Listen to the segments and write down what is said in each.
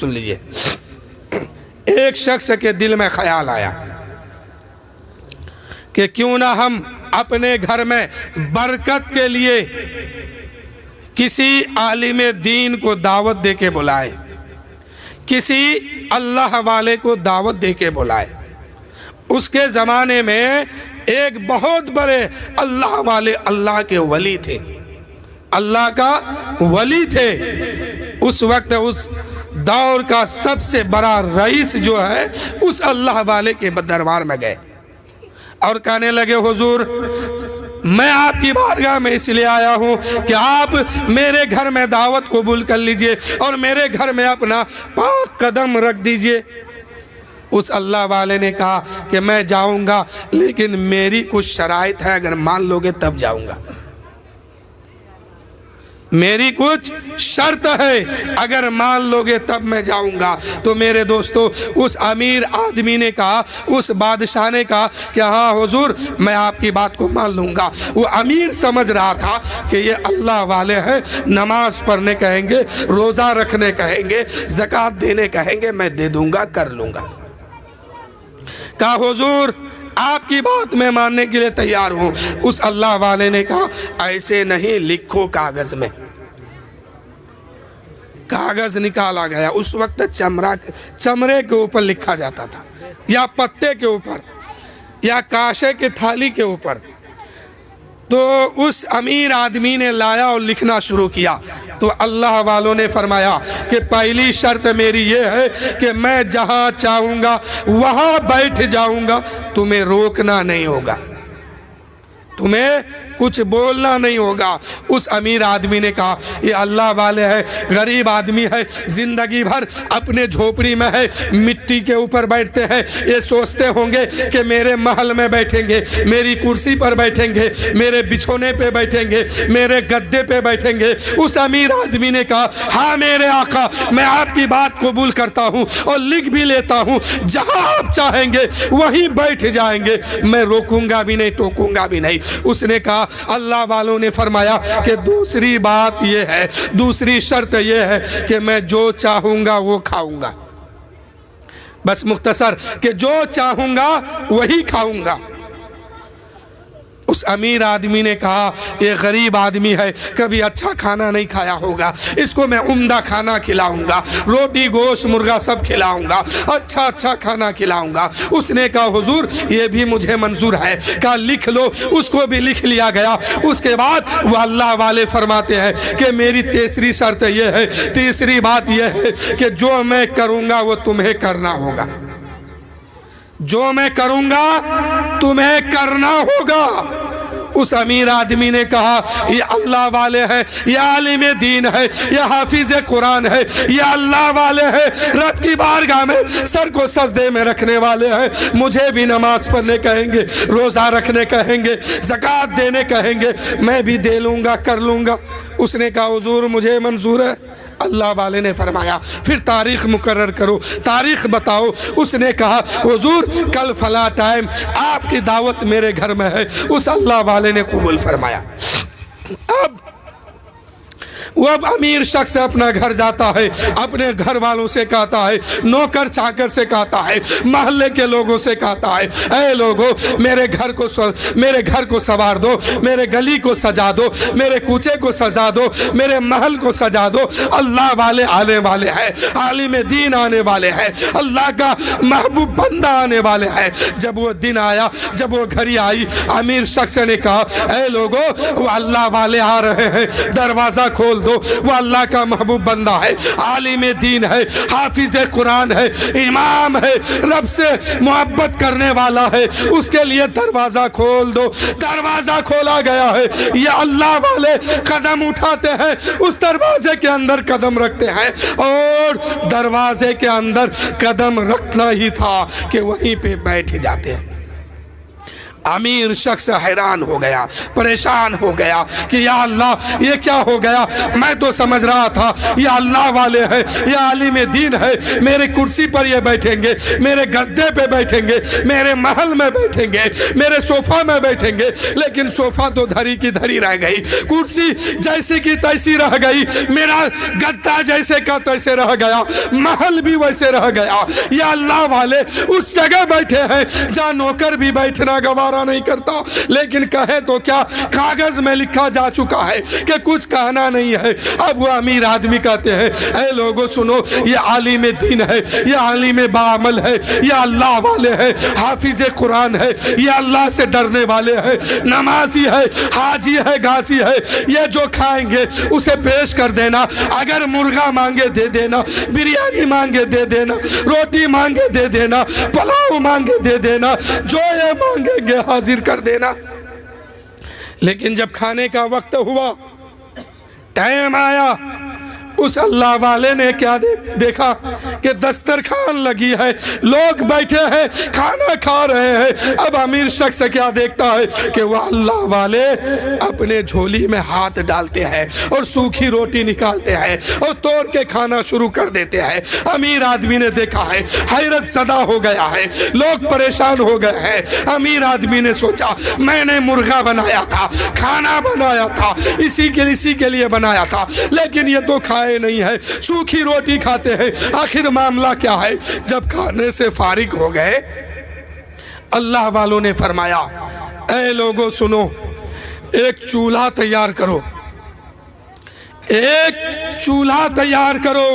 سن لیجئے، ایک شخص کے دل میں خیال آیا کہ کیوں نہ ہم اپنے گھر میں برکت کے لیے کسی عالم دین کو دعوت دے کے بلائیں، کسی اللہ والے کو دعوت دے کے بلائیں۔ اس کے زمانے میں ایک بہت بڑے اللہ والے، اللہ کے ولی تھے، اللہ کا ولی تھے۔ اس وقت اس دور کا سب سے بڑا رئیس جو ہے اس اللہ والے کے دربار میں گئے اور کہنے لگے، حضور میں آپ کی بارگاہ میں اس لیے آیا ہوں کہ آپ میرے گھر میں دعوت قبول کر لیجئے اور میرے گھر میں اپنا پاک قدم رکھ دیجئے۔ اس اللہ والے نے کہا کہ میں جاؤں گا، لیکن میری کچھ شرائط ہے، اگر مان لو گے تب جاؤں گا۔ میری کچھ شرط ہے، اگر مان لو گے تب میں جاؤں گا۔ تو میرے دوستو، اس امیر آدمی نے کہا، اس بادشاہ نے کہا کہ ہاں حضور میں آپ کی بات کو مان لوں گا۔ وہ امیر سمجھ رہا تھا کہ یہ اللہ والے ہیں، نماز پڑھنے کہیں گے، روزہ رکھنے کہیں گے، زکوٰۃ دینے کہیں گے، میں دے دوں گا، کر لوں گا۔ کہا حضور آپ کی بات میں ماننے کے لیے تیار ہوں۔ اس اللہ والے نے کہا ایسے نہیں، لکھو کاغذ میں۔ کاغذ نکالا گیا۔ اس وقت چمڑے کے اوپر لکھا جاتا تھا، یا پتے کے اوپر، یا کاشے کے تھالی کے اوپر۔ تو اس امیر آدمی نے لایا اور لکھنا شروع کیا۔ تو اللہ والوں نے فرمایا کہ پہلی شرط میری یہ ہے کہ میں جہاں چاہوں گا وہاں بیٹھ جاؤں گا، تمہیں روکنا نہیں ہوگا، تمہیں کچھ بولنا نہیں ہوگا۔ اس امیر آدمی نے کہا یہ اللہ والے ہے، غریب آدمی ہے، زندگی بھر اپنے جھوپڑی میں ہے، مٹی کے اوپر بیٹھتے ہیں، یہ سوچتے ہوں گے کہ میرے محل میں بیٹھیں گے، میری کرسی پر بیٹھیں گے، میرے بچھونے پہ بیٹھیں گے، میرے گدے پہ بیٹھیں گے۔ اس امیر آدمی نے کہا ہاں میرے آقا، میں آپ کی بات قبول کرتا ہوں اور لکھ بھی لیتا ہوں، جہاں آپ چاہیں گے وہیں بیٹھ جائیں گے، میں روکوں گا بھی نہیں، ٹوکوں گا بھی نہیں۔ اس نے کہا اللہ والوں نے فرمایا کہ دوسری بات یہ ہے، دوسری شرط یہ ہے کہ میں جو چاہوں گا وہ کھاؤں گا۔ بس مختصر کہ جو چاہوں گا وہی کھاؤں گا۔ اس امیر آدمی نے کہا یہ غریب آدمی ہے، کبھی اچھا کھانا نہیں کھایا ہوگا، اس کو میں عمدہ کھانا کھلاؤں گا، روٹی گوشت مرغا سب کھلاؤں گا، اچھا اچھا کھانا کھلاؤں گا۔ اس نے کہا حضور یہ بھی مجھے منظور ہے۔ کہا لکھ لو۔ اس کو بھی لکھ لیا گیا۔ اس کے بعد وہ اللہ والے فرماتے ہیں کہ میری تیسری شرط یہ ہے، تیسری بات یہ ہے کہ جو میں کروں گا وہ تمہیں کرنا ہوگا، جو میں کروں گا تمہیں کرنا ہوگا۔ اس امیر آدمی نے کہا یہ اللہ والے ہیں، یہ عالم دین ہے، یہ حافظ قرآن ہے، یہ اللہ والے ہیں، رب کی بارگاہ میں سر کو سجدے میں رکھنے والے ہیں، مجھے بھی نماز پڑھنے کہیں گے، روزہ رکھنے کہیں گے، زکوٰۃ دینے کہیں گے، میں بھی دے لوں گا، کر لوں گا۔ اس نے کہا حضور مجھے منظور ہے۔ اللہ والے نے فرمایا پھر تاریخ مقرر کرو، تاریخ بتاؤ۔ اس نے کہا حضور کل فلاں ٹائم آپ کی دعوت میرے گھر میں ہے۔ اس اللہ والے نے قبول فرمایا۔ اب امیر شخص اپنا گھر جاتا ہے، اپنے گھر والوں سے کہتا ہے، نوکر چاکر سے کہتا ہے، محلے کے لوگوں سے کہتا ہے، اے لوگوں میرے گھر کو سوار دو، میرے گلی کو سجا دو، میرے کوچے کو سجا دو، میرے محل کو سجا دو۔ اللہ والے آنے والے ہیں، عالم دین آنے والے ہیں، اللہ کا محبوب بندہ آنے والے ہیں۔ جب وہ دن آیا، جب وہ گھڑی آئی، امیر شخص نے کہا اے لوگوں وہ اللہ والے آ رہے ہیں، دروازہ کھول دو، وہ اللہ کا محبوب بندہ ہے، عالم دین ہے، حافظ قرآن ہے، امام ہے، رب سے محبت کرنے والا ہے، اس کے لیے دروازہ کھول دو۔ دروازہ کھولا گیا ہے، یہ اللہ والے قدم اٹھاتے ہیں، اس دروازے کے اندر قدم رکھتے ہیں، اور دروازے کے اندر قدم رکھنا ہی تھا کہ وہیں پہ بیٹھ جاتے ہیں۔ امیر شخص حیران ہو گیا، پریشان ہو گیا کہ یا اللہ یہ کیا ہو گیا، میں تو سمجھ رہا تھا یہ اللہ والے ہیں، یہ عالم دین ہے، میرے کرسی پر یہ بیٹھیں گے، میرے گدے پہ بیٹھیں گے، میرے محل میں بیٹھیں گے، میرے صوفہ میں بیٹھیں گے، لیکن صوفہ تو دھری کی دھری رہ گئی، کرسی جیسی کی تیسی رہ گئی، میرا گدا جیسے کا تیسے رہ گیا، محل بھی ویسے رہ گیا۔ یا اللہ والے اس جگہ بیٹھے ہیں جہاں نوکر بھی بیٹھنا گوارا نہیں کرتا، لیکن کہے تو کیا، کاغذ میں لکھا جا چکا ہے کہ کچھ کہنا نہیں ہے۔ اب وہ امیر آدمی کہتے ہیں اے لوگو سنو، یہ عالم دین ہے، یہ عالم باعمل ہے، یہ اللہ والے ہیں، حافظ قرآن ہے، یہ اللہ سے ڈرنے والے ہیں، نمازی ہے، حاجی ہے، غازی ہے، یہ جو کھائیں گے اسے پیش کر دینا، اگر مرغا مانگے دے دینا، بریانی مانگے دے دینا، روٹی مانگے دے دینا، پلاؤ مانگے دے دینا، جو یہ مانگیں گے حاضر کر دینا۔ لیکن جب کھانے کا وقت ہوا، ٹائم آیا، اس اللہ والے نے کیا دیکھا کہ دسترخوان لگی ہے، لوگ بیٹھے ہیں، کھانا کھا رہے ہیں۔ اب امیر شخص کیا دیکھتا ہے کہ وہ اللہ والے اپنے جھولی میں ہاتھ ڈالتے ہیں اور سوکھی روٹی نکالتے ہیں اور توڑ کے کھانا شروع کر دیتے ہیں۔ امیر آدمی نے دیکھا ہے، حیرت زدہ ہو گیا ہے، لوگ پریشان ہو گئے ہیں۔ امیر آدمی نے سوچا میں نے مرغا بنایا تھا، کھانا بنایا تھا، اسی کے لیے بنایا تھا، لیکن یہ تو کھائے نہیں ہے، سوکھی روٹی کھاتے ہیں، آخر معاملہ کیا ہے؟ جب کھانے سے فارغ ہو گئے، اللہ والوں نے فرمایا اے لوگو سنو، ایک چولہا تیار کرو، ایک چولہا تیار کرو۔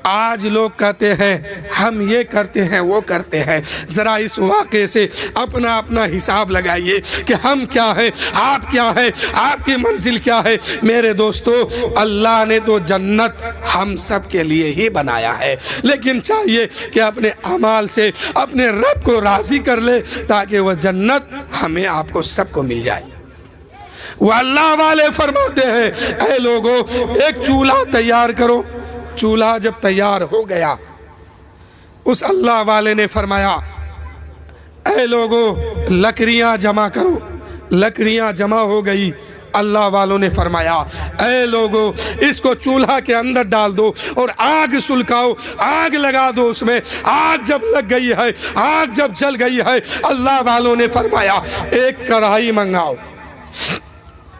آج لوگ کہتے ہیں ہم یہ کرتے ہیں وہ کرتے ہیں، ذرا اس واقعے سے اپنا اپنا حساب لگائیے کہ ہم کیا ہیں، آپ کیا ہیں، آپ کی منزل کیا ہے۔ میرے دوستو، اللہ نے تو جنت ہم سب کے لیے ہی بنایا ہے، لیکن چاہیے کہ اپنے اعمال سے اپنے رب کو راضی کر لے تاکہ وہ جنت ہمیں آپ کو سب کو مل جائے۔ وہ اللہ والے فرماتے ہیں اے لوگو ایک چولہا تیار کرو۔ چولہا جب تیار ہو گیا، اس اللہ والے نے فرمایا اے لوگو لکڑیاں جمع کرو۔ لکڑیاں جمع ہو گئی، اللہ والوں نے فرمایا اے لوگو اس کو چولہا کے اندر ڈال دو اور آگ سلکاؤ، آگ لگا دو اس میں۔ آگ جب لگ گئی ہے، آگ جب جل گئی ہے، اللہ والوں نے فرمایا ایک کڑھائی منگاؤ۔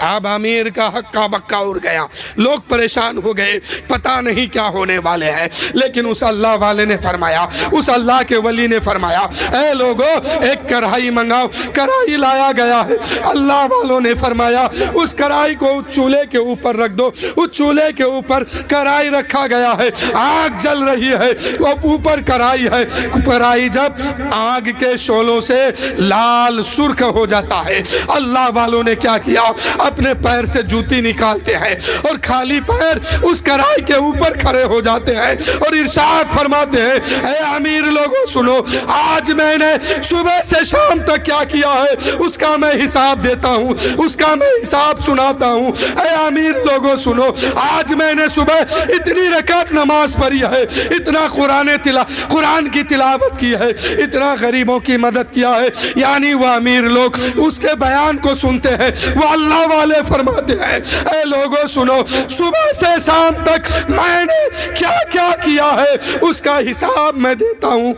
اب امیر کا ہکا بکا اڑ گیا، لوگ پریشان ہو گئے، پتہ نہیں کیا ہونے والے ہیں، لیکن اس اللہ والے نے فرمایا، اس اللہ کے ولی نے فرمایا اے لوگو ایک کڑھائی منگاؤ۔ کڑھائی لایا گیا ہے، اللہ والوں نے فرمایا اس کڑھائی کو اس چولہے کے اوپر رکھ دو۔ اس چولہے کے اوپر کڑھائی رکھا گیا ہے، آگ جل رہی ہے، اوپر کڑھائی ہے۔ کڑھائی جب آگ کے شعلوں سے لال سرخ ہو جاتا ہے، اللہ والوں نے کیا کیا، اپنے پیر سے جوتی نکالتے ہیں اور خالی پیر اس کڑھائی کے اوپر کھڑے ہو جاتے ہیں اور ارشاد فرماتے ہیں اے امیر لوگوں سنو، آج میں نے صبح سے شام تک کیا کیا ہے اس کا میں حساب دیتا ہوں، اس کا میں حساب سناتا ہوں۔ اے امیر لوگوں سنو، آج میں نے صبح اتنی رکعت نماز پڑھی ہے، اتنا قرآن کی تلاوت کی ہے، اتنا غریبوں کی مدد کیا ہے۔ یعنی وہ امیر لوگ اس کے بیان کو سنتے ہیں، وہ اللہ والے فرماتے ہیں اے لوگوں سنو، صبح سے شام تک میں نے کیا کیا کیا ہے اس کا حساب میں دیتا ہوں۔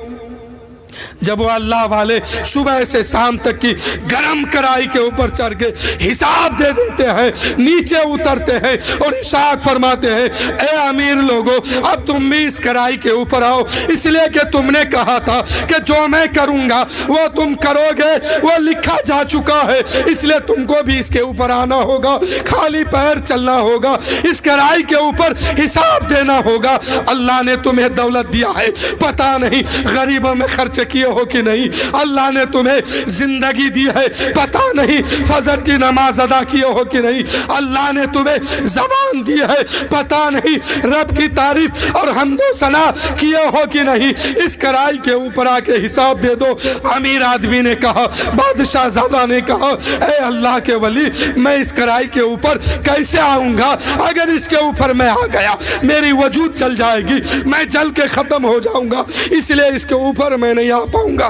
جب وہ اللہ والے صبح سے شام تک کی گرم کڑائی کے اوپر چڑھ کے حساب دے دیتے ہیں، نیچے اترتے ہیں اور ارشاد فرماتے ہیں اے امیر لوگو اب تم بھی اس کڑائی کے اوپر آؤ، اس لیے کہ تم نے کہا تھا کہ جو میں کروں گا وہ تم کرو گے، وہ لکھا جا چکا ہے، اس لیے تم کو بھی اس کے اوپر آنا ہوگا، خالی پیر چلنا ہوگا، اس کڑائی کے اوپر حساب دینا ہوگا۔ اللہ نے تمہیں دولت دیا ہے، پتہ نہیں غریبوں میں خرچ کیے ہو کہ نہیں، اللہ نے تمہیں زندگی دی ہے، پتہ نہیں فجر کی نماز ادا کیے ہو کہ نہیں، اللہ نے تمہیں زبان دی ہے، پتہ نہیں رب کی تعریف اور حمد و ثنا کیے ہو کہ نہیں، اس کڑائی کے اوپر آ کے حساب دے دو۔ امیر آدمی نے کہا، بادشاہ زادہ نے کہا اے اللہ کے ولی میں اس کڑائی کے اوپر کیسے آؤں گا؟ اگر اس کے اوپر میں آ گیا میری وجود چل جائے گی، میں جل کے ختم ہو جاؤں گا، اس لیے اس کے اوپر میں نہیں آ پاؤں گا۔